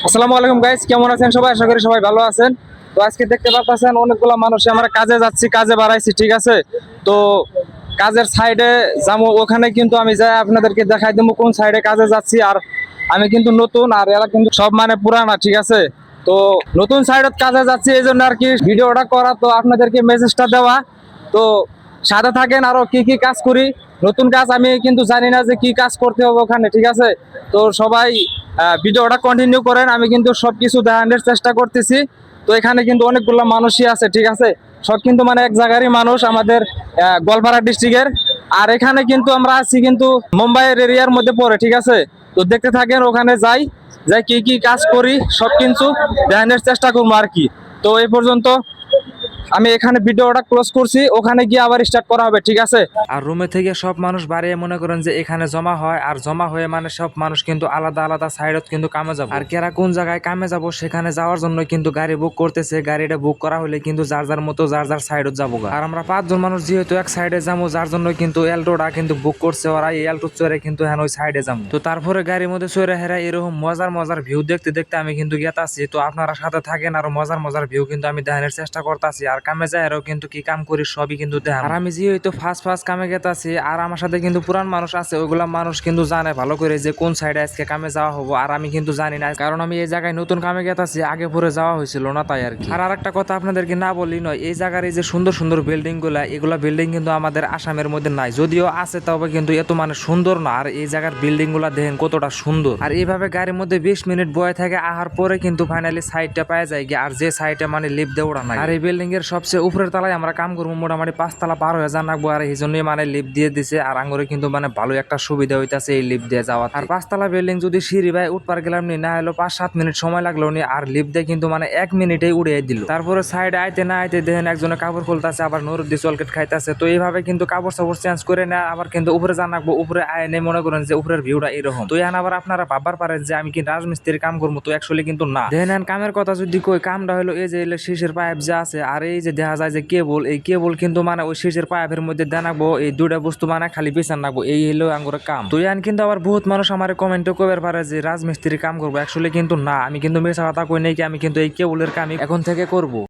আসসালামু আলাইকুম গাইস, কেমন আছেন সবাই? আশা করি সবাই ভালো আছেন। তো আজকে দেখতে পাচ্ছেন অনেকগুলো মানুষ, আমরা কাজে যাচ্ছি, কাজে বাড়াইছি, ঠিক আছে? তো কাজের সাইডে যাবো, ওখানে কিন্তু আমি যাই আপনাদেরকে দেখাই দেবো কোন সাইডে কাজে যাচ্ছি। আর আমি কিন্তু নতুন, আর এরা কিন্তু সব মানে পুরানা, ঠিক আছে? তো নতুন সাইডে কাজে যাচ্ছি, এই জন্য আর কি ভিডিওটা করা, তো আপনাদেরকে মেসেজটা দেওয়া। তো সাথে থাকেন, আরো কি কি কাজ করি, নতুন কাজ। আমি কিন্তু জানি না যে কি কাজ করতে হবে ওখানে, ঠিক আছে? তো সবাই ভিডিওটা কন্টিনিউ করেন, আমি কিন্তু সবকিছু দেখানোর চেষ্টা করতেছি। তো এখানে কিন্তু অনেকগুলো মানুষই আছে, ঠিক আছে? সব কিন্তু মানে এক জায়গারই মানুষ, আমাদের গোয়ালপাড়া ডিস্ট্রিক্টের। আর এখানে কিন্তু আমরা আছি কিন্তু মুম্বাইয়ের এরিয়ার মধ্যে পড়ে, ঠিক আছে? তো দেখতে থাকেন, ওখানে যাই যাই কি কি কাজ করি সব কিন্তু দেখানোর চেষ্টা করবো আর কি। তো এই পর্যন্ত আমি এখানে ভিডিওটা ক্লোজ করছি, ওখানে গিয়ে আবার স্টার্ট করা হবে, ঠিক আছে? আর রুমে থেকে সব মানুষ বাড়িয়ে মনে করেন যে এখানে জমা হয়, আর জমা হয়ে মানে সব মানুষ কিন্তু আলাদা আলাদা সাইডত কিন্তু কামে যাবো। আর কেরা কোন জায়গায় কামে যাব সেখানে যাওয়ার জন্য কিন্তু গাড়ি বুক করতেছে। গাড়িটা বুক করা হলে কিন্তু যার যার মতো যার যার সাইডত যাবো। আর আমরা 5 জন মানুষ যেহেতু এক সাইডে যাবো, যার জন্য কিন্তু এলটোটা কিন্তু বুক করছে ওরা। এই এলটো চড়ে কিন্তু হ্যাঁ ওই সাইডে যাবো। তো তারপরে গাড়ির মধ্যে চড়ে হেরা এরকম মজার মজার ভিউ দেখতে দেখতে আমি কিন্তু গেতাছি। তো আপনারা সাথে থাকেন, আর মজার মজার ভিউ কিন্তু আমি দেখানোর চেষ্টা করতেছি। আর কামে যায় আরও কিন্তু কি কাম করি সবই কিন্তু দেখান। আর আমি যেহেতু ফার্স্ট ফার্স্ট কামে গেতাছি, আর আমার সাথে কিন্তু পুরান মানুষ আছে, ওইগুলা মানুষ কিন্তু জানে ভালো করে যে কোন সাইডে আজকে কামে যাওয়া হবো। আর আমি কিন্তু জানি না, কারণ আমি এই জায়গায় নতুন কামে গেতাছি, আগে পরে যাওয়া হয়েছিল না, তাই আর কি। আর আরেকটা কথা আপনাদেরকে না বলি নয়, এই জায়গার এই যে সুন্দর সুন্দর বিল্ডিং গুলা, এগুলা বিল্ডিং কিন্তু আমাদের আসামের মধ্যে নাই, যদিও আছে তবে কিন্তু এত মানে সুন্দর না। আর এই জায়গার বিল্ডিং গুলা দেখেন কতটা সুন্দর। আর এইভাবে গাড়ির মধ্যে 20 মিনিট বয়ে থাকে আহার পরে কিন্তু ফাইনালি সাইডটা পাওয়া যায় গিয়ে। আর যে সাইডে মানে লিফট দিয়ে ওড়া নাই। আর এই বিল্ডিং এর সবচেয়ে উপরের তলায় আমরা কাম করবো, মোটামুটি 5 তলা পার হয়ে যান রাখবো। আর এই জন্যই মানে লিফট দিয়ে দিছে। আর আঙ্গুরে কিন্তু মানে ভালো একটা সুবিধা হইতাছে এই লিফট দিয়ে যাওয়া। আর 5 তলা বিল্ডিং যদি সিঁড়ি ভাই উঠবার গেলাম নি, না হলো 5-7 মিনিট সময় লাগলো নি। আর লিফট দিয়ে কিন্তু মানে 1 মিনিটেই উড়িয়ে দিল। তারপরে সাইডে আইতে না আইতে দেখেন একজনে কাপড় খুলতেছে, আবার নুরুদ দিয়ে চলকেট খাইতেছে। তো এইভাবে কিন্তু কাপড় সাপড় চেঞ্জ করে না, আবার কিন্তু উপরে যান রাখবো। উপরে আয় নেই, মনে করেন যে উপরের ভিউটা এরকম। তো এখন আবার আপনারা ভাববার পারেন যে আমি কি রাজমিস্ত্রির কাম করবো, তো অ্যাকচুয়ালি কিন্তু না। দেখেন কামের কথা যদি কই, কামটা হলো এই যে শীষের পাইপ যে আছে, আর এই যে দেখা যায় যে কেবল, এই কেবল কিন্তু মানে ওই শীষের পাইপের মধ্যে দেনাবো। এই দুইটা বস্তু মানে খালি বিছান রাখবো, এই হলো আঙ্গুরের কাম। তো ইয়ান কিন্তু আবার বহুত মানুষ আমার কমেন্টে কইবার পারে যে রাজমিস্ত্রি কাম করবো, অ্যাকচুয়ালি কিন্তু না। আমি কিন্তু মিছা কথা কই নাই কি, আমি কিন্তু এই কেবলের কাম এখন থেকে করবো।